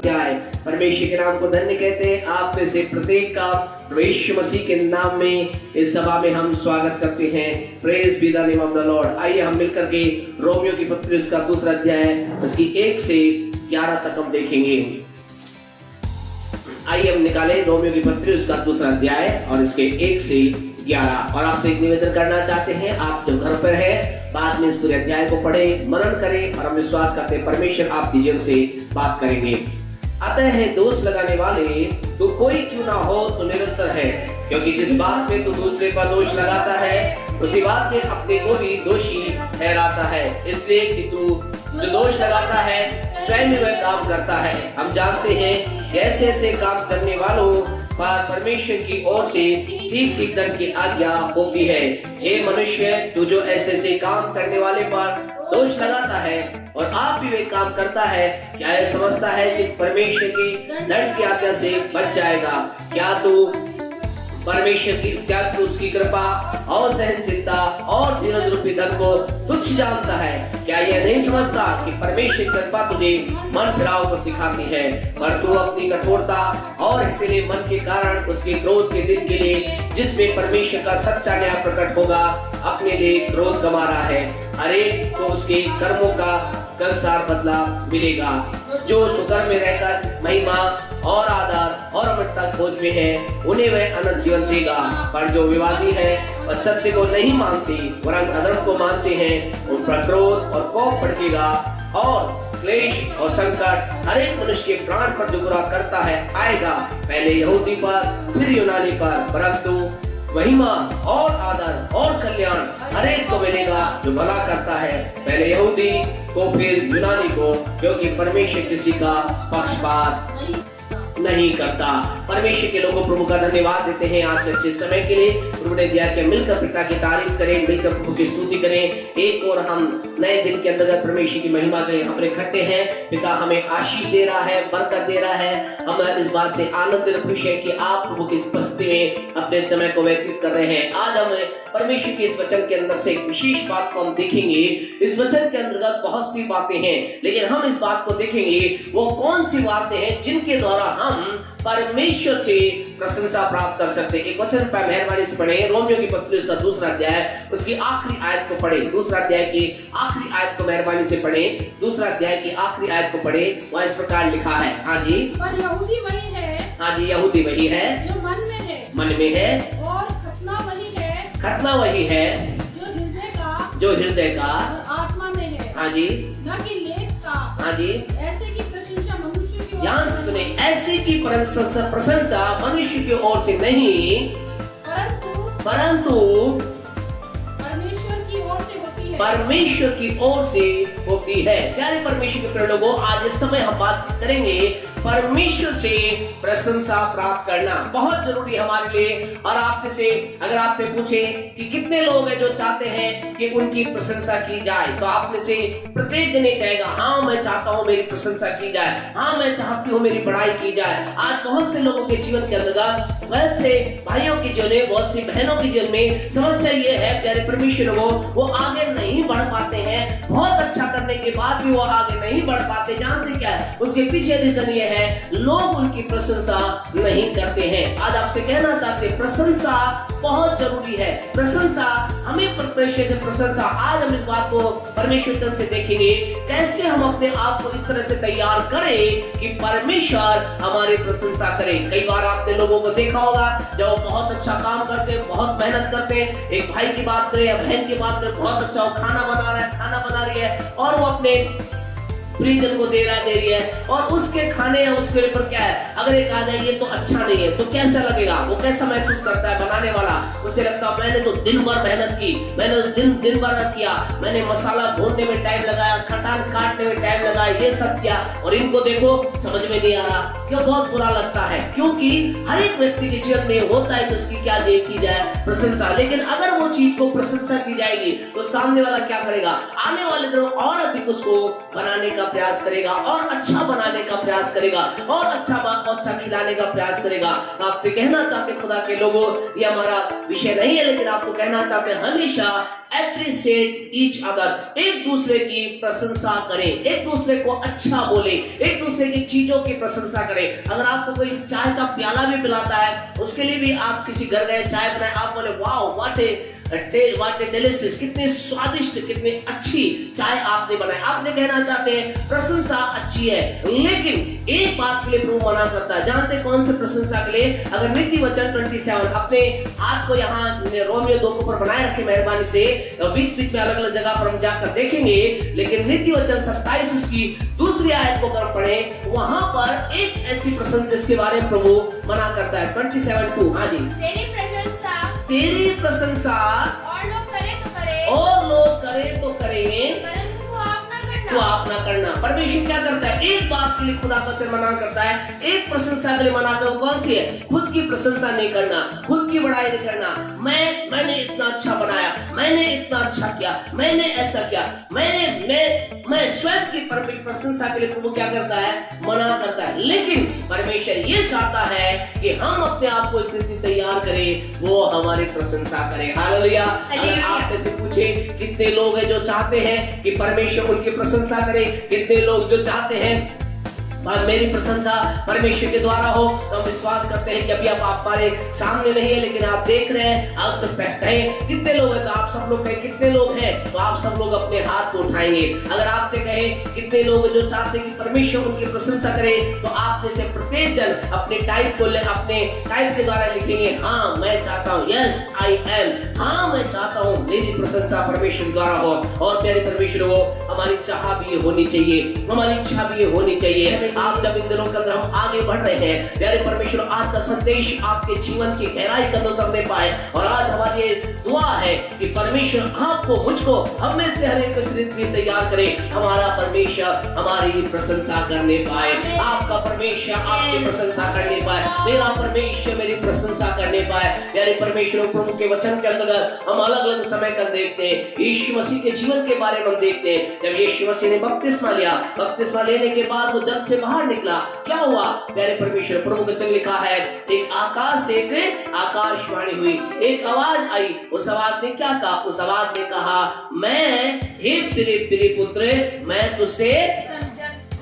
अध्याय। परमेश्वर के नाम को धन्य कहते हैं। आप में से प्रत्येक का प्रभु मसीह के नाम में इस सभा में हम स्वागत करते हैं। Praise be the name of the Lord. आइए हम मिलकर के रोमियो की पत्री उसका दूसरा अध्याय उसकी 1 से 11 तक हम देखेंगे। आइए हम निकालें रोमियो की पत्री उसका दूसरा अध्याय और इसके 1 से 11। और आपसे एक निवेदन करना चाहते हैं, आप जो घर पर है बाद में इस पूरे अध्याय को पढ़ें, मनन करें और हम विश्वास करते हैं परमेश्वर आपके जीवन से बात करेंगे। अतः है दोष लगाने वाले तो कोई क्यों ना हो तो निरंतर है, क्योंकि जिस बात में तू दूसरे पर दोष लगाता है उसी बात में अपने को भी दोषी ठहराता है। इसलिए कि तू जो दोष लगाता है स्वयं ही वह काम करता है। हम जानते हैं ऐसे ऐसे काम करने वालों पर परमेश्वर की ओर से ठीक ठीक दंड की आज्ञा होती है। हे मनुष्य, तू जो ऐसे ऐसे काम करने वाले पर दोष लगाता है और आप भी वे काम करता है, क्या यह समझता है कि परमेश्वर की दंड की आज्ञा से बच जाएगा? क्या तू परमेश्वर की त्याग उसकी कृपा और सहनशीलता और धीरज रूपी धन को तुच्छ जानता है? क्या यह नहीं समझता कि परमेश्वर की कृपा तुझे मन फिराव को सिखाती है, पर तू अपनी कठोरता और हठीले मन के कारण उसके क्रोध के दिन के लिए जिसमें परमेश्वर का सच्चा न्याय प्रकट होगा अपने लिए क्रोध गमा रहा है। अरे तो उसके कर्मों का अनुसार बदला मिलेगा। जो सुकर्म में रहकर महिमा और आदर और अमरता खोज में है उन्हें वह अनंत जीवन देगा, पर जो विवादी है और सत्य को नहीं मानते वरन अधर्म को मानते हैं उन पर क्रोध और कोप भड़केगा और क्लेश और संकट हर एक मनुष्य के प्राण पर जो बुरा करता है आएगा, पहले यहूदी पर फिर यूनानी पर, परंतु महिमा और आदर और कल्याण हर एक को मिलेगा जो भला करता है, पहले यहूदी को फिर यूनानी को, क्योंकि परमेश्वर किसी का पक्षपात नहीं करता। परमेश्वर के लोगों प्रभु का धन्यवाद देते हैं आज के अच्छे समय के लिए। प्रभु ने दिया कि मिलकर पिता की तारीफ करें, मिलकर प्रभु की स्तुति करें। एक और हम नए दिन के अंतर्गत परमेश्वर की महिमा के यहाँ पर इकट्ठे हैं। पिता हमें आशीष दे रहा है, बरकत दे रहा है। हम इस बात से आनंद खुश है कि आप प्रभु की उपस्थिति में अपने समय को व्यतीत कर रहे हैं। आज हम परमेश्वर के इस वचन के अंदर से एक विशेष बात को हम देखेंगे। इस वचन के अंतर्गत बहुत सी बातें हैं, लेकिन हम इस बात को देखेंगे वो कौन सी बातें हैं जिनके द्वारा हम परमेश्वर से प्रशंसा प्राप्त कर सकते हैं। एक वचन पर मेहरबानी से पढ़े, रोमियो की पत्री उसका दूसरा अध्याय उसकी आखिरी आयत को पढ़े। दूसरा अध्याय की आखिरी आयत को मेहरबानी से पढ़े। दूसरा अध्याय की आखिरी आयत को पढ़े। वह इस प्रकार लिखा है। हाँ जी, पर यहूदी वही है। हाँ जी, यहूदी वही है जो मन में है, मन में है, और खतना वही है, खतना वही है जो हृदय का और आत्मा में है। हाँ जी, न कि लेख का। हाँ जी, ऐसे की प्रशंसा मनुष्य की ओर ध्यान से सुने, ऐसे की प्रशंसा मनुष्य की ओर से नहीं परंतु परमेश्वर की ओर से होती है। परमेश्वर की ओर से होती है। प्यारे परमेश्वर के प्रिय लोगों, आज इस समय हम बात करेंगे परमेश्वर से प्रशंसा प्राप्त करना बहुत जरूरी है हमारे लिए। और आपसे से अगर आपसे पूछे कि कितने लोग हैं जो चाहते हैं कि उनकी प्रशंसा की जाए, तो आप में से प्रत्येक जन कहेगा हाँ मैं चाहता हूँ मेरी प्रशंसा की जाए, हाँ मैं चाहती हूँ मेरी बड़ाई की जाए। आज बहुत से लोगों के जीवन के अंदर, बहुत से भाइयों के जीवन में, बहुत सी बहनों के जीवन में समस्या ये है प्यारे परमेश्वर लोगों, वो आगे नहीं बढ़ पाते हैं। बहुत अच्छा करने के बाद भी वो आगे नहीं बढ़ पाते। जानते क्या है उसके पीछे रीजन ये है, लोग उनकी प्रशंसा नहीं करते हैं। आज आपसे कहना चाहते हैं प्रशंसा बहुत जरूरी है। प्रशंसा हमें परमेश्वर से प्रशंसा, आज हम इस बात को परमेश्वर से देखेंगे कैसे हम अपने आप को इस तरह से तैयार करें कि परमेश्वर हमारी प्रशंसा करे। कई बार आपने लोगों को देखा होगा जब बहुत अच्छा काम करते हैं, बहुत मेहनत करते हैं, एक भाई की बात करें या बहन की बात करें, बहुत अच्छा खाना बना रहा है, खाना बना रही है और वो अपने प्रियजन को दे रही है और उसके खाने या उसके ऊपर क्या है, अगर एक आ जाए ये तो अच्छा नहीं है तो कैसा लगेगा, वो कैसा महसूस करता है बनाने वाला। उसे लगता है मैंने तो दिन भर मेहनत की, मैंने तो दिन भर किया, मैंने मसाला भूनने में टाइम लगाया, खटान काटने में टाइम लगाया, ये सब किया और इनको देखो समझ में नहीं आ रहा। क्यों बहुत बुरा लगता है? क्योंकि हर एक व्यक्ति के जीवन में होता है कि उसकी क्या की जाए प्रशंसा, लेकिन अगर वो चीज को प्रशंसा की जाएगी तो सामने वाला क्या करेगा, आने वाले दिनों और अधिक उसको बनाने का प्रयास करेगा और अच्छा बनाने का प्रयास करेगा और अच्छा खिलाने का प्रयास करेगा। तो आपसे कहना चाहते खुदा के लोगों, ये हमारा विषय नहीं है, लेकिन आपको कहना चाहते हमेशा एप्रिशिएट ईच अदर, एक दूसरे की प्रशंसा करें, एक दूसरे को अच्छा बोले, एक दूसरे की चीजों की प्रशंसा करें। अगर आपको कोई चाय का प्याला भी पिलाता है, उसके लिए भी आप किसी घर गए, चाय बनाए, आप बोले वाओ व्हाट ए डिलीशियस, कितनी स्वादिष्ट, कितनी अच्छी चाय आपने बनाई। आपने कहना चाहते हैं प्रशंसा अच्छी है, लेकिन एक बात के लिए प्रभु मना करता है। जानते कौन से प्रशंसा के लिए? अगर नीति वचन 27 अपने हाथ को यहाँ रोमियो 2 के ऊपर बनाए रखे मेहरबानी से, बीच बीच में अलग अलग जगह पर हम जाकर देखेंगे, लेकिन नीति वचन 27 उसकी दूसरी आयत को अगर पढ़े, वहां पर एक ऐसी प्रशंसा जिसके बारे में प्रभु मना करता है। 27:2, हाँ जी, तेरी प्रशंसा और लोग करें तो करें, और लोग करें तो करें, परंतु तो आप ना करना। परमेश्वर क्या करता है? एक बात के लिए खुदा का से मना करता है, एक प्रशंसा के लिए मना करता है। कौन सी है? खुद की प्रशंसा नहीं करना, खुद की बड़ाई नहीं करना। मैंने इतना अच्छा बनाया, मैंने इतना अच्छा किया, मैंने ऐसा किया, मैं स्वयं की प्रशंसा के लिए प्रभु क्या करता है? मना करता है। लेकिन परमेश्वर ये चाहता है कि हम अपने आप को स्थिति तैयार करें, वो हमारी प्रशंसा करें। हालेलुया। अगर आप में से पूछे कितने लोग हैं जो चाहते हैं कि परमेश्वर उनकी प्रशंसा करे, कितने लोग जो चाहते हैं मेरी प्रशंसा परमेश्वर के द्वारा हो, तो हम विश्वास करते हैं कि अभी आप हमारे सामने नहीं है, लेकिन आप देख रहे हैं, आप कहें कितने लोग हैं, तो आप सब लोग कहें कितने लोग हैं, तो आप सब लोग अपने हाथ को उठाएंगे। अगर आपसे कहें कितने लोग जो चाहते हैं कि परमेश्वर उनकी प्रशंसा करे, तो आप में से प्रत्येक जन अपने टाइप के द्वारा लिखेंगे, हाँ मैं चाहता हूँ, यस आई एम, हाँ मैं चाहता हूँ मेरी प्रशंसा परमेश्वर द्वारा हो। और प्यारे परमेश्वर हो, हमारी चाह भी ये होनी चाहिए, हमारी इच्छा भी ये होनी चाहिए। आप जब इन दिनों के अंदर हम आगे बढ़ रहे हैं, प्यारे परमेश्वर आज का संदेश आपके जीवन की गहराई के अंदर उतरने पाए। और आज हमारी ये दुआ है कि परमेश्वर आपको, मुझको, हम में से हर एक को तैयार करे, हमारा परमेश्वर हमारी प्रशंसा करने पाए, आपका परमेश्वर आपकी प्रशंसा करने पाए, मेरा परमेश्वर मेरी प्रशंसा करने पाए। प्यारे परमेश्वर प्रभु के वचन के अंदर हम अलग अलग समय का देखते हैं, यीशु मसीह के जीवन के बारे में हम देखते हैं। जब यीशु मसीह ने बपतिस्मा लिया, बपतिस्मा लेने के बाद वो जल से बाहर निकला, क्या हुआ? प्यारे परमेश्वर प्रभु के वचन लिखा है, एक आकाशवाणी हुई, एक आवाज आई, उस आवाज ने क्या कहा? उस आवाज ने कहा, मैं हे प्रिय पुत्र, मैं तुझसे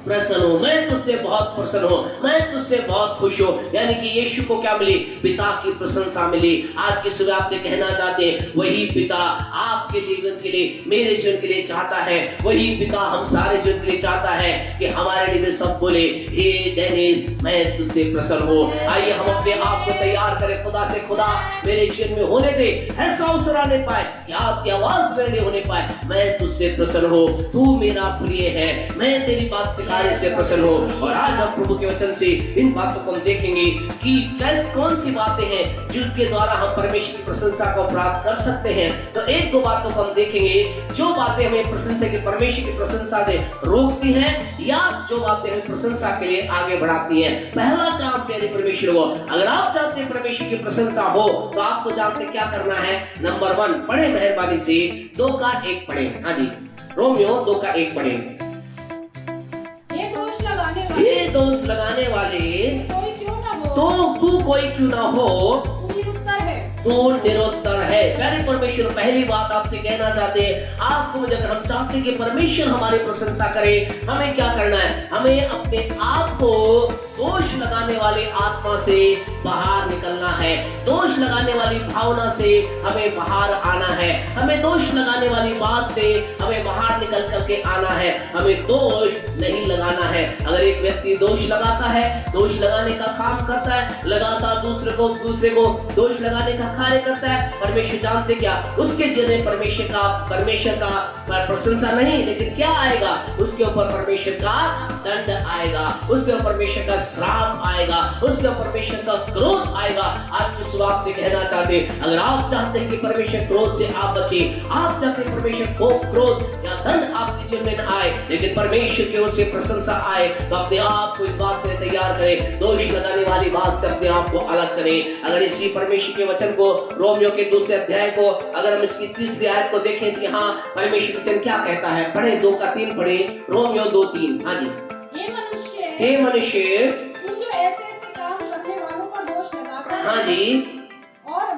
प्रसन्न हूँ, मैं तुझसे बहुत प्रसन्न हूँ, मैं तुझसे बहुत खुश हूँ। यानी कि यीशु को क्या मिली? पिता की प्रशंसा मिली। आज की सुबह आपसे कहना चाहते हैं, वही पिता आपके जीवन के लिए, मेरे जीवन के लिए चाहता है, वही पिता हम सारे जीवन के लिए चाहता है कि हमारे लिए सब बोले, हे डेनिस मैं तुझसे प्रसन्न हूँ। आइए हम अपने आप को तैयार करें खुदा से, खुदा मेरे जीवन में होने दे, ऐसा अवसर आने पाए कि आपकी आवाज मेरे लिए होने पाए, मैं तुझसे प्रसन्न हूँ, तू मेरा प्रिय है, मैं तेरी बात से प्रसन्न हो। और आज हम प्रभु के वचन से इन बातों को हम देखेंगे कि कौन सी बातें हैं जिनके द्वारा हम परमेश्वर की प्रशंसा को प्राप्त कर सकते हैं। तो एक दो बातों को हम देखेंगे, जो बातें हमें प्रशंसा की, परमेश्वर की प्रशंसा से रोकती हैं, या जो बातें हमें प्रशंसा के लिए आगे बढ़ाती हैं। पहला काम प्यारे परमेश्वर को, अगर आप चाहते हैं परमेश्वर की प्रशंसा हो, तो आपको जानते क्या करना है। नंबर 1 पढ़े मेहरबानी से 2:1 पढ़े। हाँ जी, रोमियो 2:1 पढ़े। ये दोष लगाने वाले कोई क्यों ना हो, तो तू कोई क्यों ना हो, तू निरुत्तर है। प्यारे परमेश्वर पहली बात आपसे कहना चाहते हैं, आपको मुझे, अगर हम चाहते हैं कि परमेश्वर हमारी प्रशंसा करे, हमें क्या करना है? हमें अपने आप को दोष लगाने वाली आत्मा से बाहर निकलना है, दोष लगाने वाली भावना से हमें बाहर आना है, हमें दोष लगाने वाली बात से हमें बाहर निकल करके आना है, हमें दोष नहीं लगाना है। अगर एक व्यक्ति दोष लगाता है, दोष लगाने का काम करता है, लगातार दूसरे को दोष लगाने का कार्य करता है, परमेश्वर जानते क्या? उसके जीवन परमेश्वर का प्रशंसा नहीं, लेकिन क्या आएगा? उसके ऊपर परमेश्वर का दंड आएगा, उसके ऊपर परमेश्वर का श्राप आएगा, उसके ऊपर परमेश्वर का क्रोध आएगा। आज की सुबह आपसे कहना चाहते हैं, अगर आप चाहते हैं कि परमेश्वर क्रोध से आप बचे, आप चाहते हैं परमेश्वर को क्रोध या दंड आपके जीवन में न आए, लेकिन परमेश्वर की ओर से प्रशंसा आए, तो अपने आप को इस बात में तैयार करें, दोष लगाने वाली बात से अपने आप को अलग करें। अगर इसी परमेश्वर के वचन को, रोमियो के 2 अध्याय को, अगर हम इसकी 3 आयत को देखें, तो हाँ परमेश्वर वचन क्या कहता है? पढ़े 2:3 पढ़े, रोमियो 2:3। हाँ जी, हे मनुष्य तू जो ऐसे काम करने वालों पर दोष लगाता है, हाँ जी, और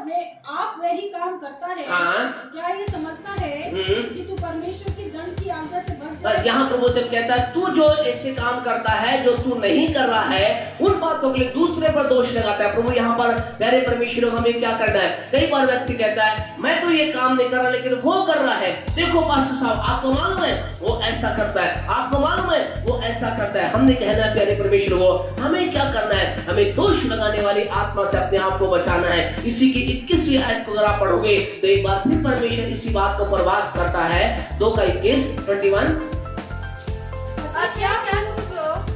आप वही काम करता है, हाँ, क्या ये समझता है कि तू परमेश्वर की दंड की आज्ञा से बच जाए। बस यहाँ प्रभु वचन कहता है, तू जो ऐसे काम करता है जो तू नहीं कर रहा है, उन बातों के लिए दूसरे पर दोष लगाता है। प्रभु यहाँ पर प्यारे परमेश्वर को हमें क्या करना है? कई बार व्यक्ति कहता है मैं तो ये काम नहीं कर रहा लेकिन वो कर रहा है। देखो पास्टर साहब, आपको मालूम है वो ऐसा करता है, आपको मालूम है वो ऐसा करता है। हमने कहना है प्यारे परमेश्वर को, हमें क्या करना है? हमें दोष लगाने वाली आत्मा से अपने आप को बचाना है। इसी की 21वीं आयत को अगर आप पढ़ोगे तो एक बार फिर परमेश्वर इसी बात को बर्बाद करता है। 2:21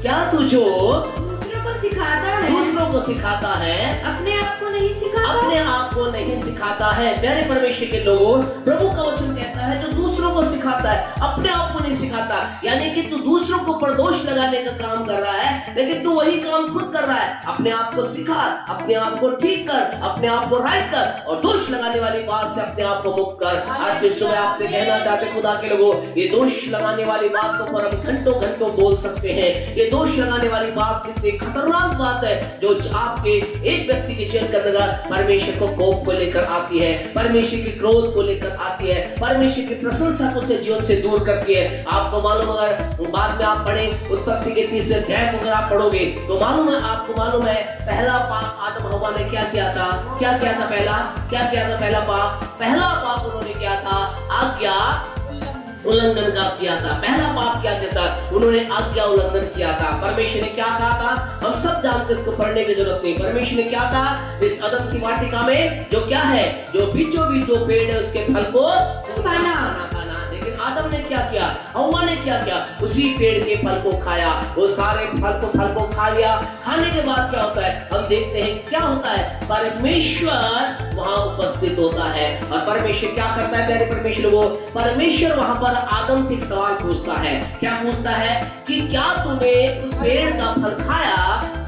क्या तू जो दूसरों को सिखाता है अपने आप को नहीं सिखाता, अपने आप को नहीं सिखाता है। प्यारे परमेश्वर के लोगों, प्रभु का वचन कहता है जो दूसरों को सिखाता है अपने आप को नहीं सिखाता। यानी कि तू दूसरों को परदोष लगाने का काम कर रहा है लेकिन तू वही काम खुद कर रहा है। अपने आप को सिखा, अपने आप को ठीक कर, अपने आप को राइट कर और दोष लगाने वाली बात से अपने आप को मुक्त कर। आज के सुबह आपसे कहना चाहते खुदा के लोगों, ये दोष लगाने वाली बात को पर हम घंटों घंटों बोल सकते हैं। ये दोष लगाने वाली बात कितनी खतरनाक बात है जो आपके एक व्यक्ति के जीवन के अंदर परमेश्वर को कोप को लेकर आती है, परमेश्वर की क्रोध को लेकर आती है, परमेश्वर की प्रशंसा को उसके जीवन से दूर करती है। आपको मालूम, अगर बाद में आप पढ़े उत्पत्ति के 30 अध्याय को अगर आप पढ़ोगे तो मालूम है, आपको मालूम है पहला पाप आदम हव्वा ने क्या किया था? क्या किया था? पहला पाप उन्होंने किया था? आज्ञा उल्लंघन का किया था। पहला पाप क्या किया था? उन्होंने आज्ञा उल्लंघन किया था। परमेश्वर ने क्या कहा था? हम सब जानते, इसको पढ़ने की जरूरत नहीं। परमेश्वर ने क्या कहा? इस अदन की वाटिका में जो क्या है, जो बीचों बीच जो पेड़ है उसके फल को खाना। लेकिन आदम ने क्या किया? हव्वा ने क्या किया? उसी पेड़ के फल को खाया। वो सारे फल को खा लिया। खाने के बाद क्या होता है? हम देखते हैं क्या होता है? परमेश्वर वहां उपस्थित होता है और परमेश्वर क्या करता है? प्यारे परमेश्वर वो परमेश्वर वहां पर आदम से एक सवाल पूछता है। क्या पूछता है? कि क्या तूने उस पेड़ का फल खाया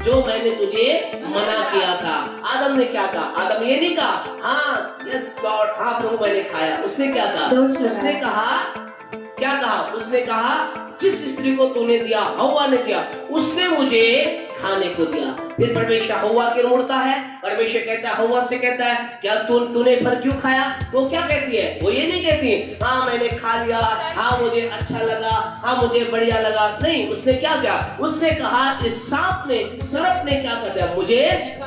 जो मैंने तुझे मना किया था? आदम ने क्या कहा? आदम ये नहीं कहा हाँ यस गॉड, हाँ प्रभु मैंने खाया। उसने क्या कहा? उसने कहा क्या कहा? उसने कहा जिस स्त्री को तूने दिया, हव्वा ने दिया, उसने मुझे खाने को दिया। फिर परमेश्वर हव्वा की ओर मुड़ता है। परमेश्वर कहता है, हव्वा से कहता है क्या तूने फल क्यों खाया? वो क्या कहती है? वो ये नहीं कहती हाँ मैंने खा लिया, हाँ मुझे अच्छा लगा, हाँ मुझे बढ़िया लगा। नहीं, उसने क्या किया? उसने कहा इस सांप ने, सर्प ने क्या कर दिया? मुझे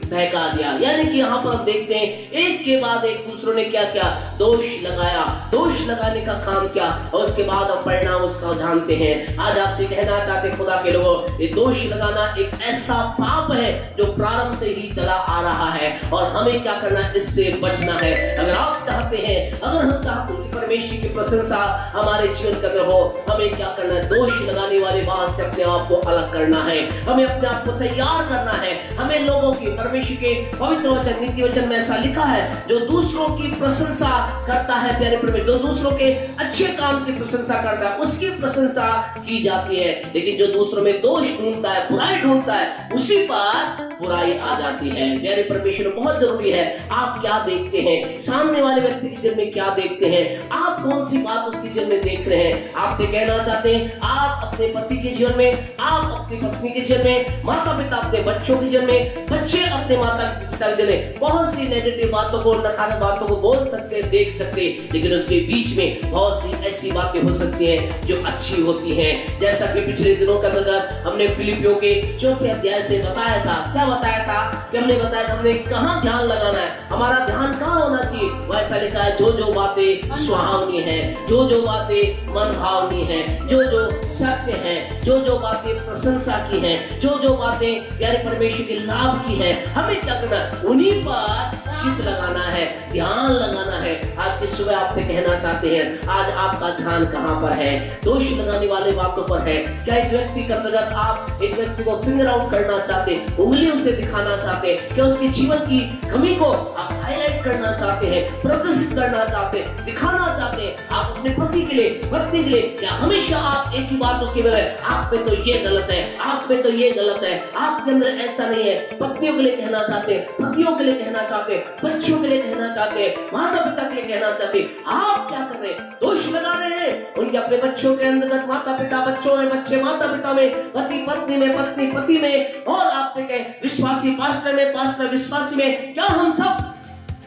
बहका दिया। यानी कि यहाँ पर हम देखते हैं एक के बाद एक दूसरों ने क्या किया? दोष लगाया। दोष लगाने का काम किया और उसके बाद हम परिणाम उसका जानते हैं। आज आपसे कहना चाहते खुदा के लोगों, ये दोष लगाना एक ऐसा पाप है जो प्रारंभ से ही चला आ रहा है और हमें क्या करना है? इससे बचना है। अगर आप चाहते हैं, अगर हम चाहते हैं कि परमेश्वर की प्रशंसा हमारे जीवन के अंदर हो, हमें क्या करना है? दोष लगाने वाली बात से अपने आप को अलग करना है। हमें अपने आप को तैयार करना है। हमें लोगों की, परमेश्वर के पवित्र वचन, नीति वचन में ऐसा लिखा है जो दूसरों की प्रशंसा करता है, प्यारे परमेश्वर, जो दूसरों के अच्छे काम की प्रशंसा करता है उसकी प्रशंसा की जाती है। लेकिन जो दूसरों में दोष ढूंढता है, बुराई ढूंढता है, उसी पर बुराई आ जाती है। प्यारे परमेश्वर, बहुत जरूरी है आप क्या देखते हैं, सामने वाले व्यक्ति के जीवन में क्या देखते हैं, आप कौन सी बात उसके जीवन में देख रहे हैं। आपसे कहना चाहते हैं आप अपने पति के जीवन में, आप अपनी पत्नी के जीवन में, माता पिता अपने बच्चों के जीवन में, बच्चे अपने माता पिता के जीवन में बहुत सी नेगेटिव बातों को, नकारात्मक बातों को बोल सकते हैं, देख सकते हैं, लेकिन उसके बीच में बहुत सी ऐसी बातें हो सकती हैं जो अच्छी होती हैं। जैसा कि पिछले दिनों के अंदर हमने फिलिपियों के 4 अध्याय से बताया था। क्या बताया था? कि हमने बताया हमने कहाँ ध्यान लगाना है, हमारा ध्यान कहाँ होना चाहिए। वैसा लिखा है जो जो बातें सुहावनी है, जो जो बातें मन भावनी है, जो जो सत्य है, जो जो बातें प्रशंसा की हैं, जो जो बातें प्यारे परमेश्वर के लाभ की हैं, हमें क्या करना है? उन्हीं पर चित्त लगाना है, ध्यान लगाना है। आज की सुबह आपसे कहना चाहते हैं आज आपका ध्यान कहाँ पर है? दोष लगाने वाले बातों पर है क्या? एक व्यक्ति का प्रगत, आप एक व्यक्ति को फिंगर आउट करना चाहते, उंगलियों से दिखाना चाहते, क्या उसके जीवन की कमी को आप हाईलाइट करना चाहते हैं, प्रदर्शित करना चाहते हैं, दिखाना चाहते हैं? आप अपने पति के लिए, पत्नी के लिए क्या हमेशा आप एक ही बात उसके बारे में, आप पे तो ये गलत है, आप पे तो ये गलत है, आपके अंदर ऐसा नहीं है? पत्नियों के लिए कहना चाहते हैं, पतियों के लिए कहना चाहते हैं, बच्चों के लिए कहना चाहते हैं, माता पिता के लिए कहना चाहते हैं। आप क्या कर रहे हैं? दोष लगा रहे हैं उनके अपने बच्चों के अंदर, माता पिता बच्चों में, बच्चे माता पिता में, पति पत्नी में, पत्नी पति में, और आपसे कहें विश्वासी पास्टर में, पास्टर विश्वासी में, क्या हम सब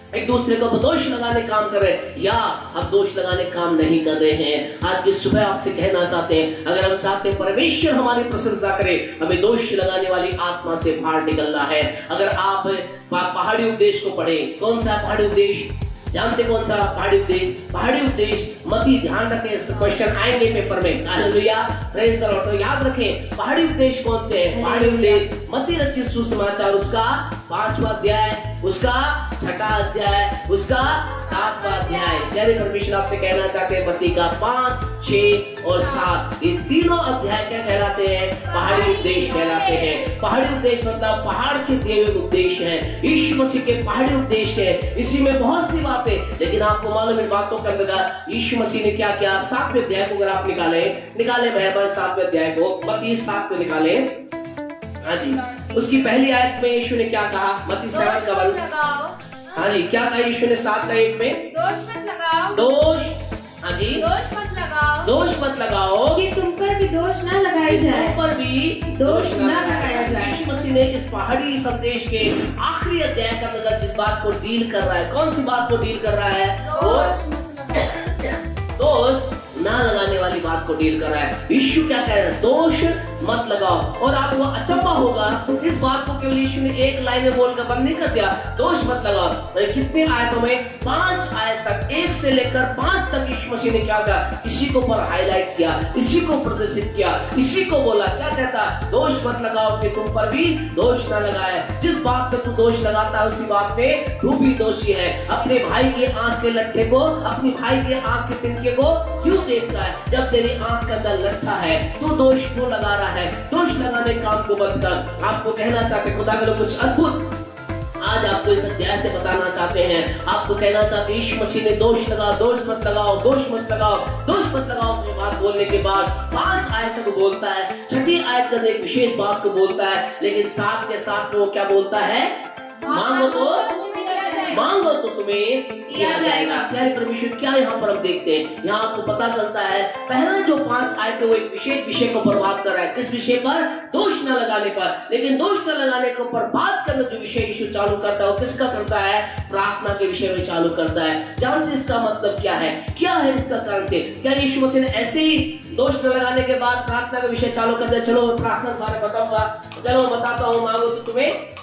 एक दूसरे को दोष लगाने काम कर रहे हैं, या हम दोष लगाने काम नहीं कर रहे हैं। आज की सुबह आपसे कहना चाहते हैं, अगर हम चाहते हैं परमेश्वर हमारी प्रशंसा करे, हमें दोष लगाने वाली आत्मा से बाहर निकलना है। अगर आप पहाड़ी उपदेश को पढ़े, कौन सा पहाड़ी उपदेश जानते, कौन सा पहाड़ी उपदेश? पहाड़ी उपदेश मती, ध्यान रखें, क्वेश्चन आएंगे पेपर में। Hallelujah, praise the Lord. तो याद रखें पहाड़ी उपदेश कौन से है? पहाड़ी उपदेश मती रचित सुसमाचार, उसका 5वां अध्याय, उसका 6वां अध्याय, उसका 7वां अध्याय। प्यारे परमेश्वर आपसे कहना चाहते हैं, मत्ती का 5, 6 और 7, ये तीनों अध्याय क्या कहलाते हैं? पहाड़ी उपदेश कहलाते हैं। पहाड़ी उपदेश मतलब पहाड़ से दिए हुए उपदेश है, यीशु मसीह के पहाड़ी उपदेश है। इसी में बहुत सी बातें, लेकिन आपको मालूम इन बातों के अंदर यीशु मसीह ने क्या किया? 7वें अध्याय को अगर आप निकाले मेहरबान, 7वें अध्याय को मत्ती 7 में निकाले। हाँ जी, उसकी पहली आयत में यीशु ने क्या कहा? मत्ती 7 का 1। हाँ जी, क्या कहा यीशु ने 7 का 1 में? दोष मत लगाओ। दोष, हाँ जी, दोष मत लगाओ। दोष मत लगाओ कि तुम पर भी दोष न लगाई जाए। तुम पर भी दोष न लगाया जाए। यीशु मसीह ने इस पहाड़ी संदेश के आखिरी अध्याय का अंदर जिस बात को डील कर रहा है, कौन सी बात को डील कर रहा है? दोष ना लगाने वाली बात को डील कर रहा है। यीशु क्या कह रहा है? दोष मत लगाओ। और आपको अचंभा होगा, इस बात को केवल यीशु ने एक लाइन में बोलकर बंद नहीं कर दिया, दोष मत लगाओ। कितने आयतों में? 5 आयत तक, 1 से लेकर 5 तक यीशु मसीह ने क्या कहा? इसी को पर हाईलाइट किया, इसी को प्रदर्शित किया, इसी को बोला। क्या कहता? दोष मत लगाओ कि तुम पर भी दोष ना लगाए। जिस बात पे तू दोष लगाता है, उसी बात पे तू भी दोषी है। अपने भाई की आंख के लट्ठे को, अपनी भाई के आंख के तिनके को क्यों देखता है? जब तेरी आंख के अंदर लट्ठा है, तू दोष क्यों लगा रहा है? दोष लगाने काम को बंद कर। आपको कहना चाहते कुछ अद्भुत आज आपको इस अध्याय से बताना चाहते हैं। आपको कहना चाहते हैं, यीशु मसीह ने दोष लगाओ, दोष मत लगाओ, दोष मत लगाओ, दोष मत लगाओ की बात बोलने के बाद 5 आयत को बोलता है, 6ठी आयत का एक विशेष बात को बोलता है, लेकिन 7 के 7 वो क्या बोलता है? मांगो तो तुम्हें दिया जाएगा। प्यारे परमेश्वर, क्या यहाँ पर हम देखते हैं? यहाँ आपको पता चलता है, पहला जो 5 आयतें वो एक विशेष विषय को बर्बाद कर रहा है। किस विषय पर? दोष न लगाने पर। लेकिन दोष न लगाने को पर बात करना जो विषय यीशु चालू करता है, वो किसका करता है? प्रार्थना के विषय में चालू करता है। जानते इसका मतलब क्या है? क्या है इसका कारण? क्या यीशु मसीह ने ऐसे ही दोष न लगाने के बाद प्रार्थना का विषय चालू कर दिया? चलो प्रार्थना तुम्हारे बताऊंगा, चलो बताता हूँ, मांगो तो तुम्हें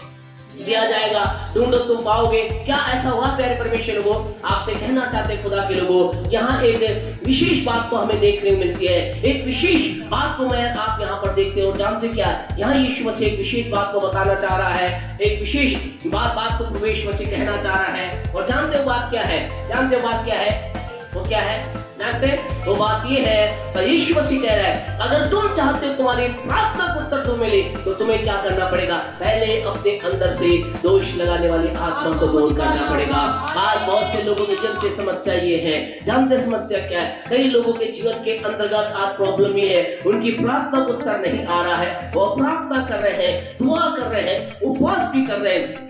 दिया जाएगा, ढूंढो तुम पाओगे। क्या ऐसा हुआ? प्यारे परमेश्वर लोगों, आपसे कहना चाहते खुदा के लोगों, यहाँ एक विशेष बात को हमें देखने को मिलती है। एक विशेष बात को मैं आप यहाँ पर देखते हो। जानते क्या? यहाँ यीशु मसीह एक विशेष बात को बताना चाह रहा है, एक विशेष बात को प्रभु यीशु मसीह कहना चाह रहा है। और जानते हो बात क्या है? जानते हो बात क्या है? वो क्या है? जानते? वो बात ये है, पर यीशु मसीह कह रहा है, अगर तुम चाहते हो तुम्हारी प्रार्थना को उत्तर तो मिले, तो तुम्हें क्या करना पड़ेगा? पहले अपने अंदर से दोष लगाने वाली आत्मा को दूर करना पड़ेगा। आज बहुत से लोगों के जीवन की समस्या ये है। जानते समस्या क्या है? कई लोगों के जीवन के अंतर्गत आज प्रॉब्लम ये है, उनकी प्रार्थना को उत्तर नहीं आ रहा है। वो प्रार्थना कर रहे हैं, दुआ कर रहे हैं, उपवास भी कर रहे हैं,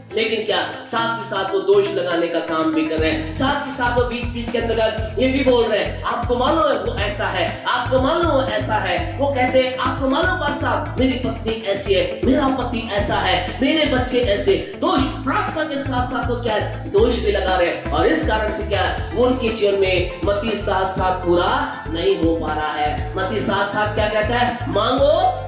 लेकिन क्या साथ ही साथ वो दोष लगाने का काम भी कर रहे हैं। साथ ही साथ वो बीच के अंदर ये भी बोल रहे हैं, आपको मालूम है वो ऐसा है, आपको मालूम वो ऐसा है। वो कहते हैं, आपको मालूम बात साहब, मेरी पत्नी ऐसी है, मेरा पति ऐसा है, मेरे बच्चे ऐसे। दोष प्रार्थना के साथ साथ वो क्या है? दोष भी लगा रहे हैं। और इस कारण से क्या है? वो उनके जीवन में मत्ती 7:7 पूरा नहीं हो पा रहा है। मत्ती 7:7 क्या कहता है? मांगो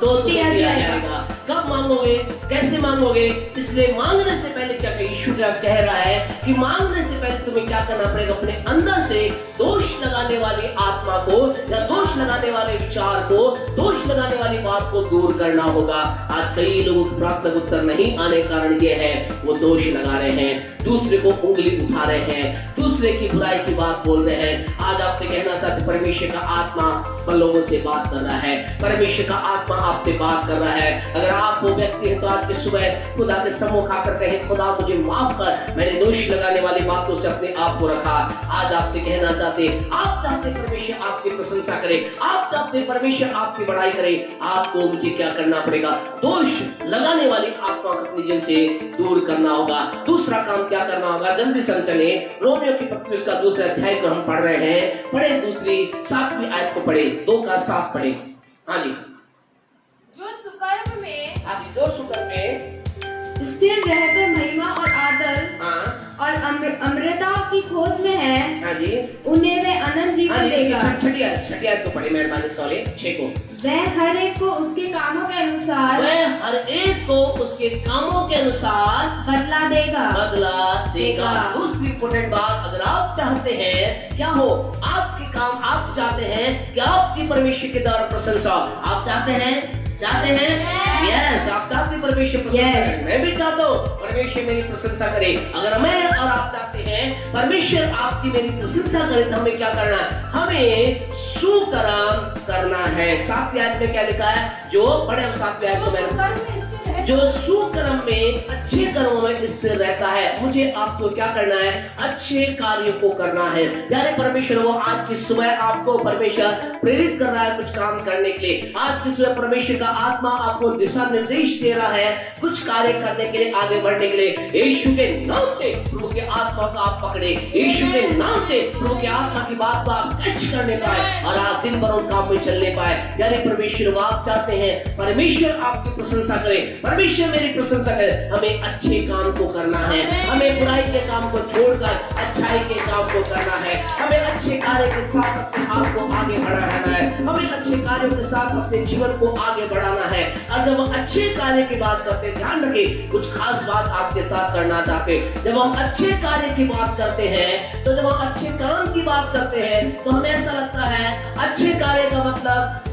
तो दिया जाएगा। कब मांगोगे? कैसे मांगोगे? इसलिए मांगने से पहले क्या यीशु कह रहा है कि मांगने से पहले तुम्हें क्या करना पड़ेगा? अपने अंदर से दोष लगाने वाली आत्मा को, या दोष लगाने वाले विचार को, दोष लगाने वाली बात को दूर करना होगा। आज कई लोगों की प्रार्थना का उत्तर नहीं आने का कारण यह है, वो दोष लगा रहे हैं, दूसरे को उंगली उठा रहे हैं, दूसरे की बुराई की बात बोल रहे हैं। आज आपसे कहना चाहते, परमेश्वर का आत्मा लोगों से बात कर रहा है, परमेश्वर का आत्मा आपसे बात कर रहा है। अगर आप वो व्यक्ति हैं तो आज की सुबह खुदा के सम्मुख आकर कहें, खुदा मुझे माफ कर, मैंने दोष लगाने वाली बातों से अपने आप को रखा। आज आपसे कहना चाहते, आप चाहते परमेश्वर आपकी प्रशंसा करे, आप चाहते परमेश्वर आपकी बड़ाई करे, आपको मुझे क्या करना पड़ेगा? दोष लगाने वाली आत्मा को अपने जीवन से दूर करना होगा। दूसरा काम क्या करना होगा? जल्दी से हम चले, रोमियो की पत्री उसका 2 अध्याय को हम पढ़ रहे हैं। पढ़े दूसरी 7वीं आयत को पढ़े, 2 का 7 पढ़े। हाँ जी, जो सुकर्म में स्थिर रहकर महिमा और आदर हाँ अमृता की खोज में है, हाँ जी, उन्हें वह अनंत हाँ जीवन जी, देगा। छठी आयत को पढ़े मेहरबानी सोले 6 को। वह हर एक को उसके कामों के अनुसार वह हर एक को उसके कामों के अनुसार बदला देगा। देगा। दूसरी इंपॉर्टेंट बात, अगर आप चाहते हैं क्या हो आपके काम, आप चाहते हैं कि आपकी परमेश्वर के द्वारा प्रशंसा, आप चाहते हैं यस, आप चाहते हैं परमेश्वर प्रशंसा करे। मैं भी चाहता हूँ परमेश्वर मेरी प्रशंसा करे। अगर मैं और आप चाहते हैं परमेश्वर आपकी मेरी प्रशंसा करे तो हमें क्या करना है? हमें सुकर्म करना है। 7वीं आयत में क्या लिखा है? जो पढ़े हम 7वीं आयत को मैंने, कर्म में स्थिर है, जो सुकर्म में अच्छे कर्मों में स्थिर रहता है। मुझे आपको क्या करना है? अच्छे कार्यों को करना है। प्यारे परमेश्वर, वो आज की सुबह आपको परमेश्वर प्रेरित कर रहा है कुछ काम करने के लिए। आज की सुबह परमेश्वर का आत्मा आपको दिशा निर्देश दे रहा है कुछ कार्य करने के लिए, आगे बढ़ने के लिए। यीशु के नाम से प्रभु के आत्मा को आप पकड़े, यीशु के नाम से प्रभु के आत्मा की बात को आप कैच करने पाए और आप दिन भर उन काम में चलने पाए। प्यारे परमेश्वर, वो आप चाहते हैं परमेश्वर आपकी प्रशंसा करे, परमेश्वर मेरी प्रशंसा करे। हमें अच्छे काम को करना है, हमें बुराई के काम को छोड़कर अच्छाई के काम को करना है। हमें अच्छे कार्य के साथ अपने आप को आगे बढ़ाना है, हमें अच्छे कार्यों के साथ अपने जीवन को आगे बढ़ाना है। और जब हम अच्छे कार्य की बात करते, ध्यान रखें कुछ खास बात आपके साथ करना चाहते। जब हम अच्छे कार्य की बात करते हैं, तो जब हम अच्छे काम की बात करते हैं तो हमें ऐसा लगता है अच्छे कार्य का मतलब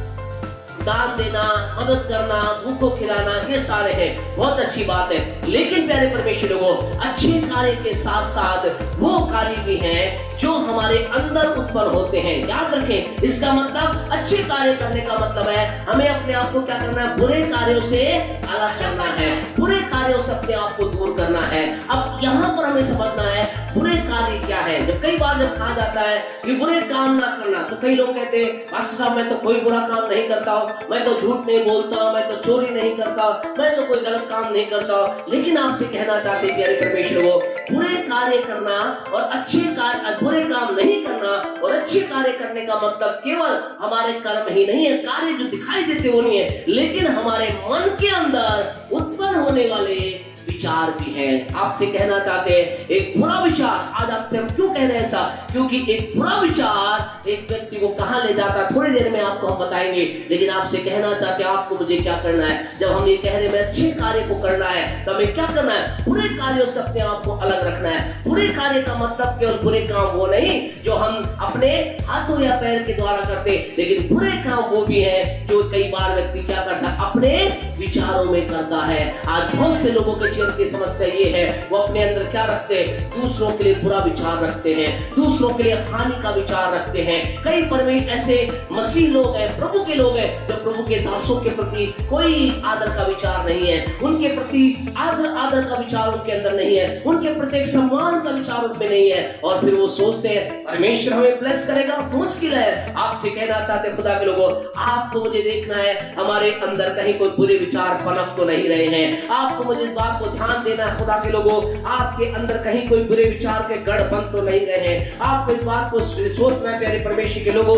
दान देना, मदद करना, भूखों खिलाना, ये सारे हैं, बहुत अच्छी बात है। लेकिन प्यारे परमेश्वर लोगों, अच्छे कार्य के साथ साथ वो कार्य भी हैं जो हमारे अंदर उत्पन्न होते हैं। याद रखें, इसका मतलब अच्छे कार्य करने का मतलब है हमें अपने आप को क्या करना है? बुरे कार्यों से अलग करना है, बुरे कार्यों से अपने आप को दूर करना है। अब यहाँ पर हमें समझना है बुरे कार्य क्या है। जब कई बार जब कहा जाता है कि बुरे काम ना करना, तो कई लोग कहते हैं पास्टर साहब मैं तो कोई बुरा काम नहीं करता हूँ, मैं तो झूठ नहीं बोलता हूँ, मैं तो चोरी नहीं करता, मैं तो कोई गलत काम नहीं करता। लेकिन आपसे कहना चाहते हैं प्यारे परमेश्वर, वो बुरे कार्य करना और अच्छे कार्य, बुरे काम नहीं करना और अच्छे कार्य करने का मतलब केवल हमारे कर्म ही नहीं है, कार्य जो दिखाई देते वो नहीं है, लेकिन हमारे मन के अंदर उत्पन्न होने वाले विचार भी हैं। आपसे कहना चाहते हैं एक बुरा विचार, आज आपसे हम क्यों कह रहे हैं ऐसा? क्योंकि एक बुरा विचार एक व्यक्ति को कहां ले जाता है थोड़ी देर में आपको हम बताएंगे। लेकिन आपसे कहना चाहते हैं आपको मुझे क्या करना है? जब हम ये कह रहे हैं अच्छे कार्य को करना है तो हमें क्या करना है? बुरे कार्यों से अपने आप को अलग रखना है। बुरे कार्य का मतलब केवल बुरे काम वो नहीं जो हम अपने हाथों या पैर के द्वारा करते, लेकिन बुरे काम वो भी है जो कई बार व्यक्ति क्या करता है? अपने विचारों में करता है। आज बहुत से लोगों के जीवन की समस्या ये है, वो अपने अंदर क्या रखते हैं? दूसरों के लिए बुरा विचार रखते हैं, दूसरों के लिए हानि का विचार रखते हैं। कई परमेश्वर ऐसे मसीह लोग हैं, प्रभु के लोग हैं, जो प्रभु के दासों के प्रति कोई आदर का विचार नहीं है, उनके प्रति आदर का विचार उनके अंदर नहीं है, उनके प्रति सम्मान का विचार उनमें नहीं है। और फिर वो सोचते हैं परमेश्वर हमें ब्लेस करेगा, मुश्किल है। आपसे कहना चाहते खुदा के लोगों, आपको मुझे देखना है हमारे अंदर कहीं कोई बुरे विचार पनप तो नहीं रहे हैं। आपको मुझे इस बात को ध्यान देना है खुदा के लोगों, आपके अंदर कहीं कोई बुरे विचार के गढ़ बन तो नहीं रहे हैं। आपको इस बात को सोचना है प्यारे परमेश्वर के लोगों,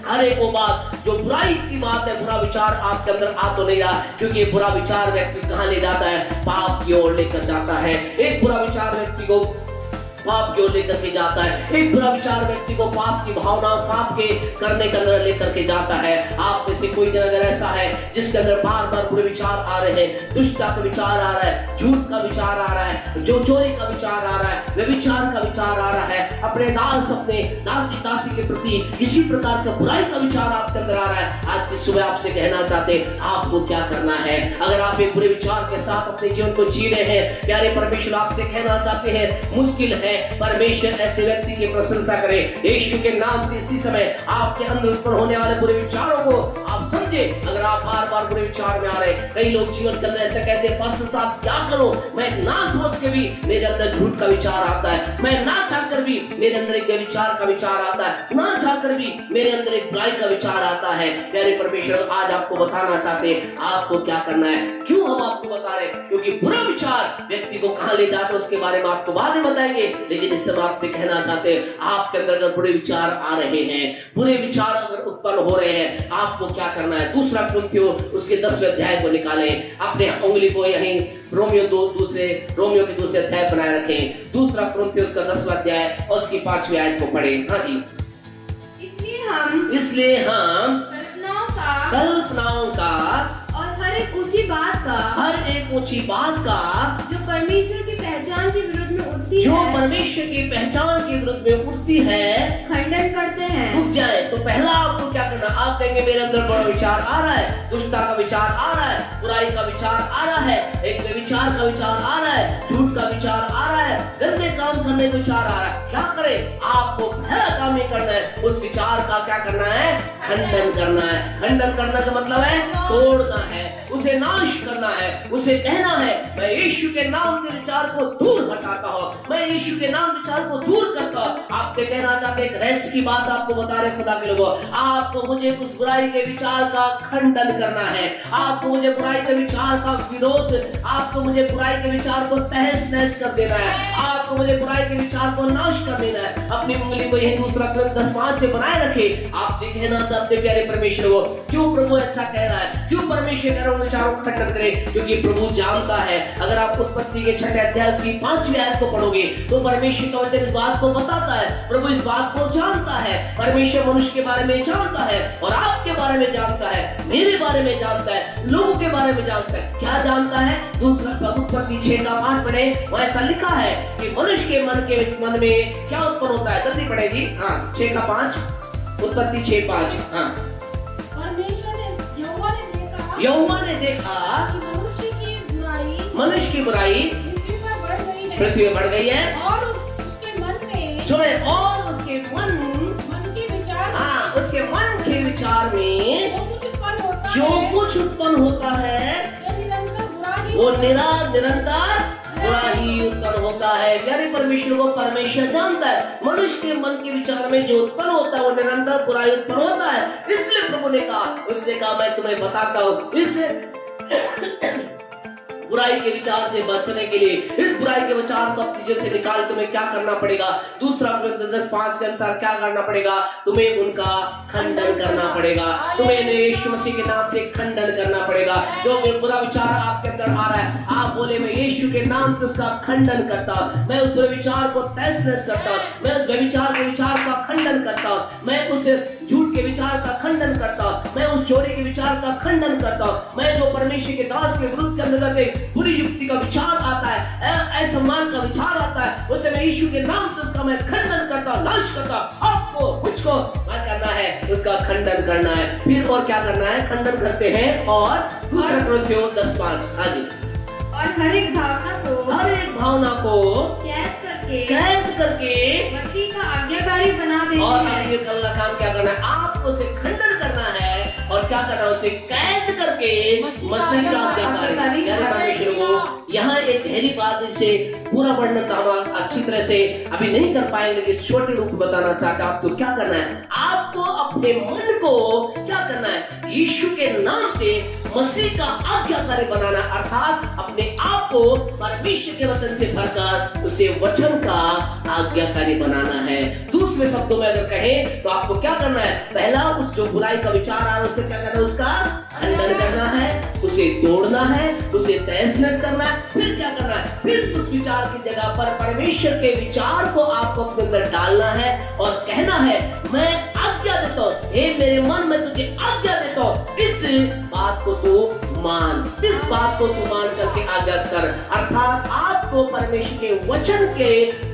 हर एक वो बात जो बुराई की बात है, बुरा विचार आपके अंदर आ तो नहीं रहा, क्योंकि बुरा विचार व्यक्ति कहां ले जाता है? पाप की ओर लेकर जाता है। एक बुरा विचार व्यक्ति को पाप की ओर लेकर के जाता है, एक बुरा विचार व्यक्ति को पाप की भावना, पाप के करने के अंदर लेकर के जाता है। आप में से कोई जन अगर ऐसा है जिसके अंदर बार बार बुरे विचार आ रहे हैं, दुष्टता का विचार आ रहा है, झूठ का विचार आ रहा है, जो चोरी का विचार आ रहा है, व्यभिचार का विचार आ रहा है, अपने दास अपने दासी के प्रति किसी प्रकार का बुराई का विचार आपके अंदर आ रहा है, आज की सुबह आपसे कहना चाहते हैं आपको क्या करना है। अगर आप एक बुरे विचार के साथ अपने जीवन को जी रहे हैं, प्यारे परमेश्वर आपसे कहना चाहते हैं मुश्किल है, परमेश्वर ऐसे व्यक्ति की प्रशंसा करे। यीशु के नाम से इसी समय आपके अंदर उत्पन्न होने वाले बुरे विचारों को आप समझे। अगर आप बार बार बुरे विचार में आ रहे, कई लोग जीवन के अंदर ऐसे कहते हैं पास्टर साहब क्या करो, मैं ना सोच के भी मेरे अंदर झूठ का विचार आता है, मैं ना चाहकर भी मेरे अंदर एक विचार का विचार आता है, ना चाहकर भी मेरे अंदर एक बुराई का विचार आता है। प्यारे परमेश्वर आज आपको बताना चाहते हैं आपको क्या करना है। क्यों हम आपको बता रहे हैं? क्योंकि बुरा विचार व्यक्ति को कहां ले जाता है उसके बारे में आपको बाद में बताएंगे। लेकिन इस समय आपसे कहना चाहते हैं आपके अंदर अगर बुरे विचार आ रहे हैं, बुरे विचार अगर उत्पन्न हो रहे हैं, आपको क्या करना है। दूसरा कुरिन्थियों उसके 10वें अध्याय को निकालें, अपने उंगली को यहीं रोमियो के दूसरे अध्याय बनाए रखें। दूसरा कुरिन्थियों उसका 10वां अध्याय और उसकी 5वीं आयत को पढ़ें। हाँ जी। इसलिए हम कल्पनाओं का और हर एक ऊंची बात का जो परमेश्वर की पहचान के विरुद्ध में उठती है खंडन करते हैं। रुक जाए तो पहला आपको क्या करना, आप कहेंगे मेरे अंदर बड़ा विचार आ रहा है, दुष्टता का विचार आ रहा है, बुराई का विचार आ रहा है, एक व्यभिचार का विचार आ रहा है, झूठ का विचार आ रहा है, गंदे काम करने का विचार आ रहा है। क्या करें, आपको पहला काम ये करना है, उस विचार का क्या करना है, खंडन करना है। खंडन करना का मतलब है तोड़ना है, उसे नाश करना है, उसे कहना है मैं यीशु के नाम से विचार को दूर हटाता हूँ, मैं यीशु के नाम विचार को दूर करता हूँ। आपसे कहना चाहते एक रहस्य की बात आपको बता रहे खुदा के लोगों, आपको मुझे उस बुराई के विचार का खंडन करना है, आपको मुझे बुराई के विचार का विरोध, आपको मुझे बुराई के विचार को तहस नहस कर देना है, आपको मुझे बुराई के विचार को नाश कर देना है। अपनी उंगली को यही दूसरा कुरिन्थियों 10:5 से बनाए रखे। आपसे कहना चाहते प्यारे परमेश्वर को, क्यों प्रभु ऐसा कह रहा है, क्यों परमेश्वर कह रहा है विचारों को खंडन करे, क्योंकि प्रभु जानता है। अगर आप उत्पत्ति के 6वें अध्याय की 5वीं आयत को पढ़ोगे तो परमेश्वर का वचन इस बात को बताता है, प्रभु इस बात को जानता है। परमेश्वर मनुष्य के बारे में जानता है और आपके बारे में जानता है, मेरे बारे में जानता है, लोगों के बारे में जानता है। क्या जानता है, दूसरा उत्पत्ति 6:5 पढ़े, वह ऐसा लिखा है कि मनुष्य के मन में क्या उत्पन्न होता है। जल्दी पढ़े जी। हाँ 6:5 उत्पत्ति 6:5। हाँ यहोवा ने देखा मनुष्य की बुराई पृथ्वी में बढ़ गई है और उसके मन में सुने, और उसके मन के विचार हाँ उसके मन के विचार में जो कुछ उत्पन्न होता है वो निरंतर बुरा ही उत्पन्न होता है। यानी परमेश्वर को परमेश्वर जानता है, मनुष्य के मन के विचार में जो उत्पन्न होता है वो निरंतर बुराई उत्पन्न होता है। इसलिए प्रभु ने कहा, उसने कहा मैं तुम्हें बताता हूँ इस बुराई के विचार से बचने के लिए, इस बुराई के विचार को अपनी जेल से निकाल तुम्हें क्या करना पड़ेगा। दूसरा कुरिन्थियों 10:5 के अनुसार क्या करना पड़ेगा, तुम्हें उनका खंडन करना पड़ेगा, तुम्हें यीशु मसीह के नाम से खंडन करना पड़ेगा। जो बुरा विचार आपके अंदर आ रहा है, आप बोले मैं यीशु के नाम से उसका खंडन करता हूं, मैं उस बुरे विचार को तहस नहस करता हूं, मैं उस व्यभिचार के विचार का खंडन करता हूं, मैं उस झूठ के विचार का खंडन करता हूं, मैं उस चोरी के विचार का खंडन करता हूं, मैं जो परमेश्वर के दास के विरुद्ध करने लगे बुरी युक्ति का विचार आता है, असम्मान का विचार आता है, उसे मैं यीशु के नाम से उसका मैं खंडन करता हूं, नाश करता हूं। आपको मुझको क्या करना है, उसका खंडन करना है। फिर और क्या करना है, खंडन करते हैं। और दूसरा कुरिन्थियों 10:5। हाँ जी। और हर एक भावना को कैद करके मसीह का आज्ञाकारी बना देना और है। ये अगला काम क्या करना है, आपको उसे खंडन करना है और क्या करना है, उसे कैद करके मसीह का आज्ञाकारी। यानी परमेश्वर को यहाँ एक गहरी बात, इसे पूरा वर्णन तो हम अच्छी तरह से अभी नहीं कर पाएंगे, लेकिन छोटे रूप में बताना चाहता हूं। आपको क्या करना है, आपको अपने मन को क्या करना है, यीशु के नाम से मसीह का आज्ञाकारी बनाना, अर्थात अपने आप को परमेश्वर के वचन से भरकर उसे वचन का आज्ञाकारी बनाना है। दूसरे शब्दों में अगर कहें तो आपको क्या करना है, पहला उस जो बुराई का विचार आ रहा है उससे क्या करना है, उसका खंडन करना है, उसे तोड़ना है, उसे तहस नहस करना है। फिर क्या करना है, फिर उस विचार की जगह पर परमेश्वर के विचार को आपको अपने अंदर डालना है और कहना है मैं आज्ञा देता हूँ, हे मेरे मन में तुझे आज्ञा देता हूँ, इस बात को तू मान, इस बात को तू मान करके आज्ञा कर। अर्थात आपको परमेश्वर के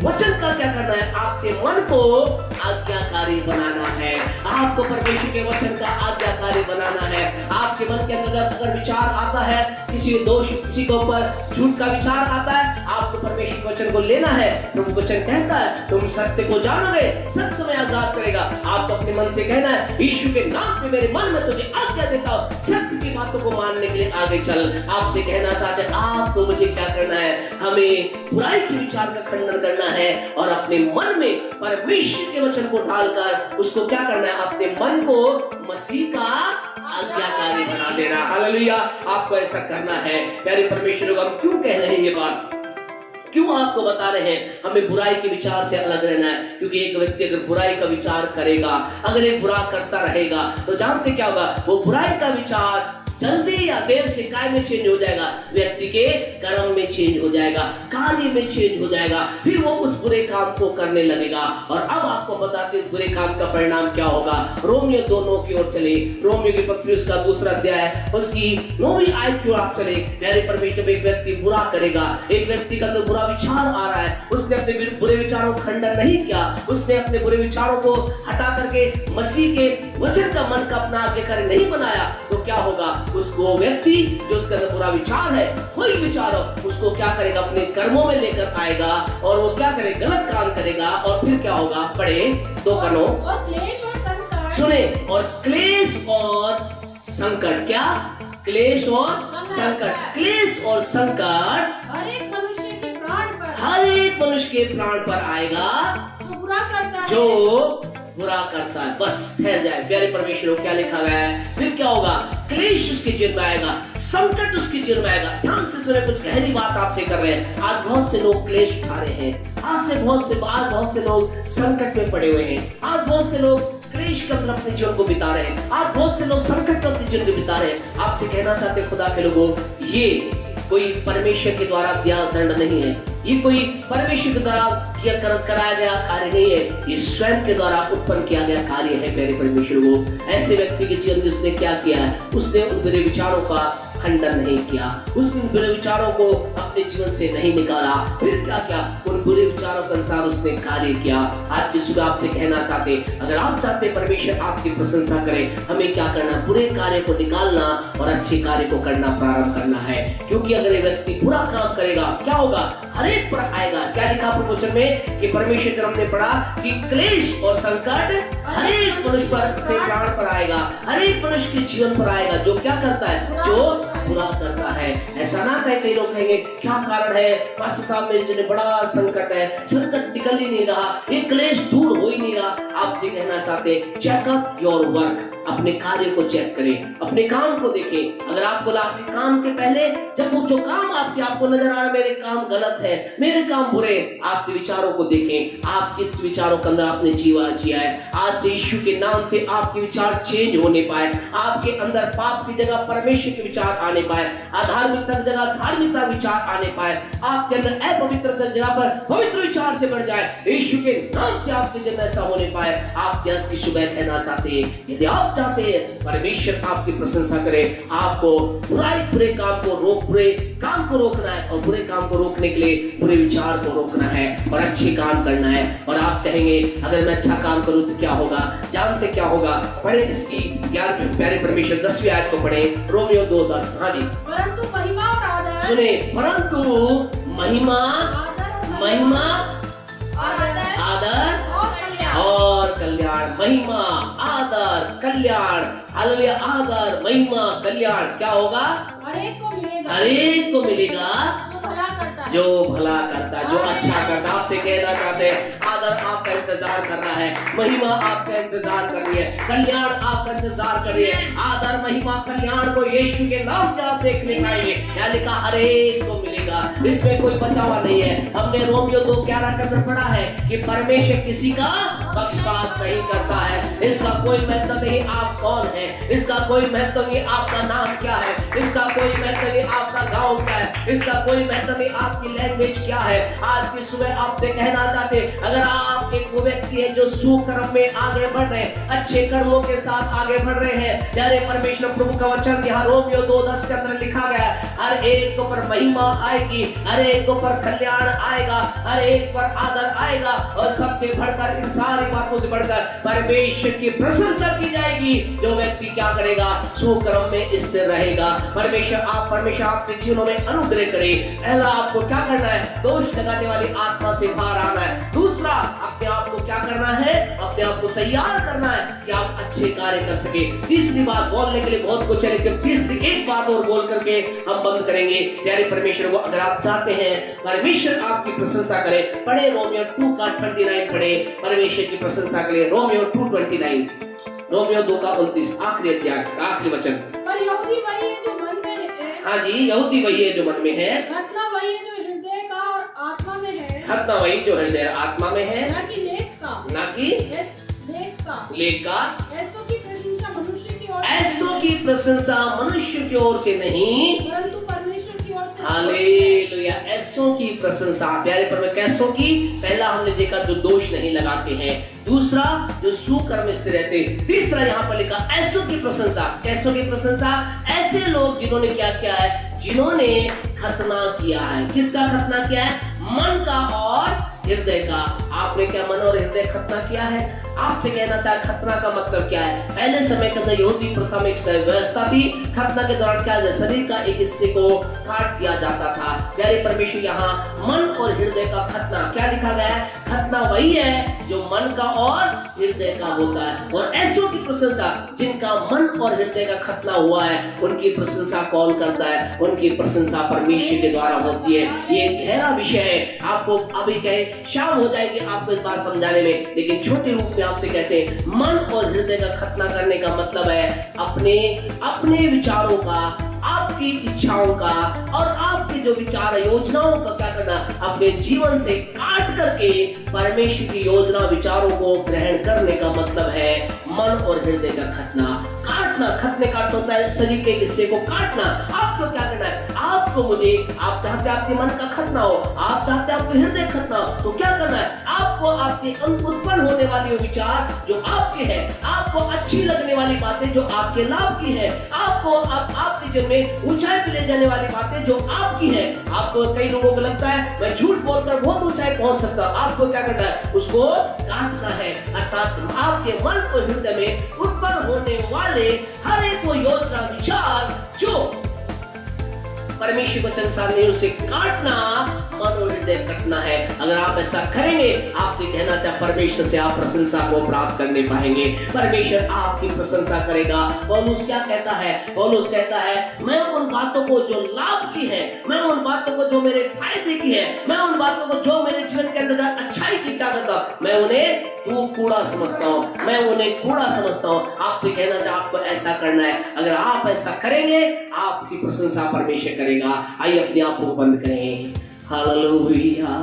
वचन का क्या करना है, आपके मन को आज्ञाकारी बनाना है, आपको परमेश्वर के वचन का आज्ञाकारी बनाना है। आपके मन के अंदर अगर विचार आता है, किसी दोष किसी के ऊपर झूठ का विचार आता है, आपको परमेश्वर के वचन को लेना है। प्रभु वचन कहता है तुम सत्य को जानोगे, सत्य में आजाद करेगा। आपको अपने मन से कहना है यीशु के नाम से मेरे मन में तुझे आज्ञा देता हूं, सत्य की बातों को मानने के लिए आगे चल। आपसे कहना चाहते हैं आपको मुझे क्या करना है, हमें बुराई के विचार का खंडन करना है और अपने मन में परमेश्वर के वचन को डालकर उसको क्या करना है, अपने मन को मसीह का आज्ञाकारी बना देना। हालेलुया, आपको ऐसा करना है। प्यारे परमेश्वर को हम क्यों कह रहे हैं ये बात, क्यों आपको बता रहे हैं हमें बुराई के विचार से अलग रहना है? क्योंकि एक व्यक्ति अगर बुराई का विचार करेगा, अगर एक बुरा करता रहेगा, तो जानते क्या होगा? वो बुराई का विचार जल्दी या देर से काय में चेंज हो जाएगा, व्यक्ति के कर्म में चेंज हो जाएगा, कार्य में चेंज हो जाएगा, फिर वो उस बुरे काम को करने लगेगा। और अब आपको बताते इस बुरे काम का परिणाम क्या होगा। रोमियो 2:9 की ओर चले, रोमियो की पत्री उसका 2 अध्याय उसकी 9वीं आयत की ओर आप चले। प्यारे परमेश्वर, एक व्यक्ति बुरा करेगा, एक व्यक्ति का अंदर बुरा विचार आ रहा है, उसने अपने बुरे विचारों का खंडन नहीं किया, उसने अपने बुरे विचारों को हटा करके मसीह के वचन का मन का अपना आज्ञाकारी नहीं बनाया, तो क्या होगा? उसको व्यक्ति जो उसका बुरा विचार है, कोई विचार हो, उसको क्या करेगा? अपने कर्मों में लेकर आएगा और वो क्या करेगा? गलत काम करेगा। और फिर क्या होगा? पढ़े 2:9। और क्लेश और संकट। सुने, और क्लेश और संकट। क्या? क्लेश और संकट। क्लेश और संकट हर एक मनुष्य के प्राण पर, हर एक मनुष्य के प्राण पर आएगा जो बुरा करता है, जो बुरा करता है। बस ठहर जाए प्यारे परमेश्वर, क्या लिखा गया है? फिर क्या होगा? क्लेश उसके जीवन में आएगा, संकट उसके जीवन में आएगा। ध्यान से सुने, कुछ गहरी बात आपसे कर रहे हैं। आज बहुत से लोग क्लेश उठा रहे हैं, आज बहुत से लोग संकट में पड़े हुए हैं, आज बहुत से लोग क्लेश के अंदर अपने जीवन को बिता रहे हैं, आज बहुत से लोग संकट के अपने जीवन को बिता रहे हैं। आपसे कहना चाहते हैं खुदा के लोगों, ये कोई परमेश्वर के द्वारा दिया दंड नहीं है, ये कोई परमेश्वर के द्वारा कराया गया कार्य नहीं है, ये स्वयं के द्वारा उत्पन्न किया गया कार्य है। मेरे परमेश्वर को ऐसे व्यक्ति के जीवन में उसने क्या किया है? उसने उन बुरे विचारों का खंडन नहीं किया, उसने बुरे विचारों को अपने जीवन से नहीं निकाला, फिर क्या किया? उन बुरे विचारों के अनुसार उसने कार्य किया। आज की सुबह आपसे कहना चाहते, अगर आप चाहते परमेश्वर आपकी प्रशंसा करे, हमें क्या करना? बुरे कार्य को निकालना और अच्छे कार्य को करना प्रारंभ करना है। क्योंकि अगर एक व्यक्ति बुरा काम करेगा, क्या होगा? हर एक पर आएगा। क्या लिखा प्रवचन में कि परमेश्वर जब हमने पढ़ा कि क्लेश और संकट हर एक मनुष्य पर, प्राण पर आएगा, हर एक मनुष्य के जीवन पर आएगा जो क्या करता है? जो बुरा करता है। ऐसा ना कहे, कई लोग कहेंगे क्या कारण है? पास्टर साहब मेरे जीवन में बड़ा संकट है, संकट निकल ही नहीं रहा, ये क्लेश दूर हो ही नहीं रहा। आपसे कहना चाहते, चेकअप योर वर्क, अपने कार्य को चेक करें, अपने काम को देखें। अगर आपको आपके काम के पहले जब वो जो काम आपको नजर आ रहा है, मेरे काम गलत है, मेरे काम बुरे, आपके विचारों को देखें। आप जिस विचारों के अंदर आपने जिया है, आज यीशु के नाम से आपके विचार चेंज होने पाए, आपके अंदर पाप की जगह परमेश्वर के विचार आने पाए, अधार्मिकता की जगह धार्मिकता विचार आने पाए, आपके अंदर अपवित्रता की जगह पर पवित्र विचार से बढ़ जाए, यीशु के नाम से आपके जन्म ऐसा होने पाए। आप आज की सुबह कहना चाहते हैं, यदि आप चाहते हैं परमेश्वर आपकी प्रशंसा करे, आपको बुरे काम को रोकना है, और बुरे काम को रोकने के लिए बुरे विचार को रोकना है और अच्छे काम करना है। और आप कहेंगे अगर मैं अच्छा काम करूं तो क्या होगा? जानते क्या होगा? पढ़े इसकी प्यारे परमेश्वर 10वीं आयत को पढ़े, रोमियो 2:10। हाँ जी। परंतु महिमा और आदर, सुने, परंतु महिमा, आदर और कल्याण, महिमा, आदर, कल्याण, हालेलुया, आदर, महिमा, कल्याण क्या होगा? हर एक को मिलेगा, हर एक को मिलेगा जो भला करता है, जो अच्छा करता। आपसे कहना चाहते हैं आदर आपका इंतजार कर रहा है, महिमा आपका इंतजार कर रही है, कल्याण आपका इंतजार कर रही है। आदर, महिमा, कल्याण को यीशु के नाम से आप देखने पाएंगे। यहाँ लिखा हर एक को मिलेगा, इसमें कोई बचा हुआ नहीं है। हमने रोमियो 2:11 के अंदर पढ़ा है कि परमेश्वर किसी का पक्षपात नहीं करता है। इसका कोई महत्व नहीं आप कौन है, इसका कोई महत्व नहीं आपका नाम क्या है, इसका कोई महत्व नहीं आपका गांव क्या है, इसका कोई महत्व नहीं आपकी लैंग्वेज क्या है। आज की सुबह आपसे कहना चाहते, अगर आप एक वो व्यक्ति है जो सुकर्म में आगे बढ़ रहे हैं, अच्छे कर्मों के साथ आगे बढ़ रहे हैं, प्यारे परमेश्वर प्रभु का वचन यहाँ रोमियो 2:10 के अंदर लिखा गया है, हर एक पर महिमा आएगी, हर एक पर कल्याण आएगा, हर एक पर आदर आएगा, और सबसे बढ़कर इन सारी बातों से बढ़कर परमेश्वर की प्रशंसा की जाएगी। जो व्यक्ति क्या करेगा? सुकर्म में स्थिर रहेगा। परमेश्वर आपके जीवनों में अनुग्रह करे। पहला आपको क्या करना है? दोष लगाने वाली आत्मा से बाहर आना है। दूसरा, अपने आप को क्या करना है? अपने आप को तैयार करना है कि आप अच्छे कार्य कर सके। तीसरी बात, बोलने के लिए बहुत कुछ है, लेकिन तीसरी एक बात और बोल करके हम बंद करेंगे। प्यारे परमेश्वर को अगर आप चाहते हैं परमेश्वर आपकी प्रशंसा करे, पढ़े रोमियो 2:29 पढ़े, परमेश्वर की प्रशंसा करे। रोमियो 2:29, रोमियो 2:29 आखिरी अध्याय आखिरी वचन। पर यहूदी वही है जो मन में है। हाँ जी, यहूदी वही है जो मन में है, घटना वही है जो हृदय का और आत्मा खतना वही जो हृदय आत्मा में है, ना कि लेख का, ना कि लेख का। ऐसों की प्रशंसा मनुष्य की ओर से ऐसों की प्रशंसा मनुष्य की ओर से नहीं, परंतु परमेश्वर की ओर से। हालेलुया। ऐसों की प्रशंसा, प्यारे परमेश्वर, कैसों की? पहला हमने देखा जो दोष नहीं लगाते हैं, दूसरा जो सुकर्मस्थ रहते, तीसरा यहाँ पर लिखा ऐसों की प्रशंसा। कैसों की प्रशंसा? ऐसे लोग जिन्होंने क्या किया है, जिन्होंने खतना किया है। किसका खतना किया है? मन का और हृदय का। आपने क्या मन और हृदय खतना किया है? आपसे कहना चाहे खतना का मतलब क्या है? पहले समय के अंदर यहूदी प्रथा में एक व्यवस्था थी, खतना के दौरान क्या है, शरीर का एक हिस्से को काट दिया जाता था। प्यारे परमेश्वर, यहाँ मन और हृदय का खतना क्या लिखा गया है? खतना वही है जो मन का और हृदय का होता है। और ऐसों की प्रशंसा, जिनका मन और हृदय का खतना हुआ है, उनकी प्रशंसा कौन करता है? उनकी प्रशंसा परमेश्वर के द्वारा होती है। ये गहरा विषय है, आपको अभी कहे शाम हो जाएगी आपको इस बात समझाने में, लेकिन छोटे रूप में आपसे कहते हैं मन और हृदय का खतना करने का मतलब है अपने विचारों का, आपकी इच्छाओं का और आपकी जो विचार योजनाओं का क्या करना, अपने जीवन से काट करके परमेश्वर की योजना विचारों को ग्रहण करने का मतलब है मन और हृदय का खतना। काटना, खतने का अर्थ होता है शरीर के हिस्से को काटना। आपको क्या करना है? आपको मुझे, आप चाहते आपके मन का खतना हो, आप चाहते आपके हृदय खतना हो, तो क्या करना है? आपको आपके उत्पन्न होने वाली विचार जो आपके हैं, आपको अच्छी लगने वाली बातें जो आपके लाभ की है, आपको आपके जीवन में ऊंचाई पे ले जाने वाली बातें जो आपकी है। आपको कई लोगों को लगता है मैं झूठ बोलकर बहुत ऊंचाई पहुंच सकता हूं, आपको क्या करना है? उसको काटना है। अर्थात आपके मन और हृदय में उत्पन्न होने वाले हर एक वो योजना विचार जो परमेश्वर को अनुसार नहीं, उसे काटना मन और हृदय कटना है। अगर आप ऐसा करेंगे, आपसे कहना चाहे परमेश्वर से आप प्रशंसा को प्राप्त करने पाएंगे, परमेश्वर आपकी प्रशंसा करेगा। पौलुस क्या कहता है? पौलुस कहता है मैं उन बातों को जो लाभ की है, मैं उन बातों को जो मेरे फायदे की है, मैं उन बातों को जो मेरे जीवन के अंदर अच्छाई की क्या करता हूं, मैं उन्हें तू कूड़ा समझता हूँ, मैं उन्हें कूड़ा समझता हूँ। आपसे कहना चाहे आपको ऐसा करना है। अगर आप ऐसा करेंगे, आपकी प्रशंसा परमेश्वर करेगा। आइए अपने आप को बंद करें। हालेलुया,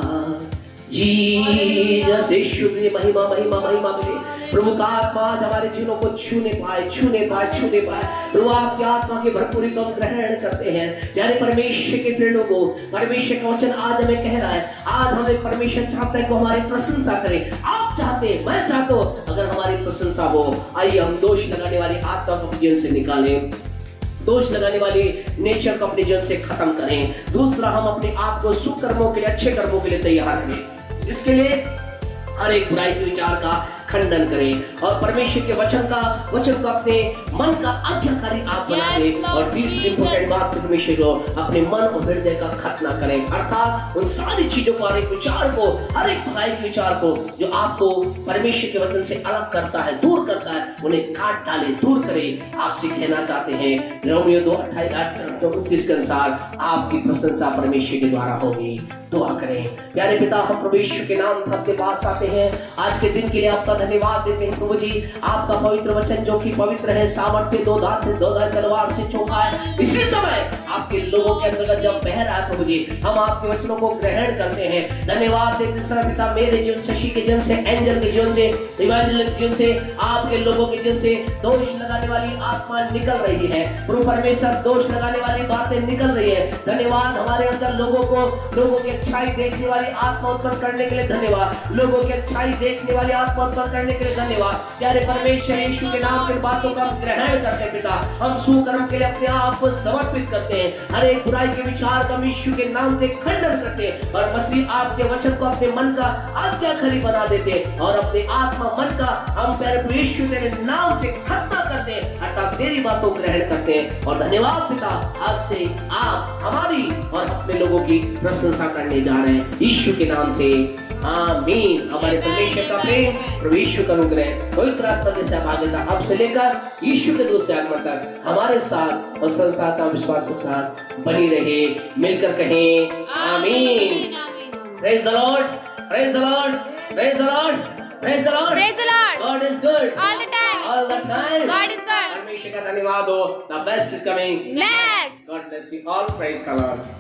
जीसस, यीशु की महिमा महिमा महिमा मिले। प्रभु का आत्मा आज हमारे जीवनों को छूने पाए, छूने पाए, छूने पाए। प्रभु आपकी आत्मा की भरपूरी को हम ग्रहण करते हैं। प्यारे परमेश्वर के प्रेरणों को, परमेश्वर का वचन आज हमें कह रहा है, आज हमें परमेश्वर चाहता है कि हमारी प्रशंसा करें। आप चाहते हैं, मैं चाहता हूं, अगर हमारी प्रशंसा हो, आइए हम दोष लगाने वाली आत्मा को अपने जीवन से निकालें, दोष लगाने वाली नेचर को अपने जीवन से खत्म करें। दूसरा, हम अपने आप को सुकर्मों के लिए, अच्छे कर्मों के लिए तैयार करें। इसके लिए हर एक बुराई के विचार का खंडन करें और परमेश्वर के वचन को अपने मन का आज्ञाकारी आप बना लें। और तीसरी इंपॉर्टेंट बात, परमेश्वर को अपने मन और हृदय का खतना करें। अर्थात उन सारी चीजों को, हर एक विचार को, हर एक बुराई के विचार को जो आपको परमेश्वर के वचन से अलग करता है, दूर करता है, उन्हें काट डाले, दूर करें। आपसे कहना चाहते हैं रोमियो 2:28-29 के अनुसार आपकी प्रशंसा परमेश्वर के द्वारा होगी। दुआ करें। प्यारे पिता, हम परमेश्वर के नाम आपके पास आते हैं, आज के दिन के लिए आपका धन्यवाद देते हैं। प्रभु जी, आपका पवित्र वचन जो कि पवित्र है, सामर्थ्य दो धार तलवार से चौका है, इसी समय आपके लोगों के अंदर जब बह रहा है प्रभु जी, हम आपके वचनों को ग्रहण करते हैं। धन्यवाद देते समय पिता, मेरे जीवन, शशि के जीवन से, एंजल के जीवन से, इवांजेलिस्ट के जीवन से, आपके लोगों के जीवन से दोष लगाने वाली आत्मा निकल रही है। प्रभु परमेश्वर, दोष लगाने वाली बातें निकल रही है। धन्यवाद, हमारे अंदर लोगों की अच्छाई देखने वाली आत्मा उत्पन्न करने के लिए धन्यवाद। लोगों की अच्छाई देखने वाली आत्मा उत्पन्न करने के लिए धन्यवाद। प्यारे परमेश्वर, यीशु के नाम के बातों का ग्रहण करते पिता, हम सुकर्म के लिए अपने आप को समर्पित करते हैं। हर एक बुराई के विचार का यीशु के नाम से खंडन करते हैं और मसीह आपके वचन को अपने मन का आज्ञाकारी बना देते हैं और अपने आत्मा मन का हम प्यारे यीशु तेरे नाम से खतना करते हैं, अर्थात तेरी बातों को ग्रहण करते हैं। और धन्यवाद पिता, आज से आप हमारी और अपने लोगों की प्रशंसा करने जा रहे हैं, यीशु के नाम से, आमीन। हमारे परमेश्वर का प्रेम, प्रभु यीशु का अनुग्रह, पवित्र आत्मा की सहभागिता अब से लेकर यीशु के दूसरे आगमन तक हमारे साथ और संसार का विश्वास के साथ बनी रहे। मिलकर कहें आमीन। Praise the Lord, praise the Lord, praise the Lord, praise the Lord, Praise the Lord. God is good All the time. all the time. God is good. परमेश्वर का धन्यवाद हो। The best is coming. Next. God bless you all. Praise the Lord.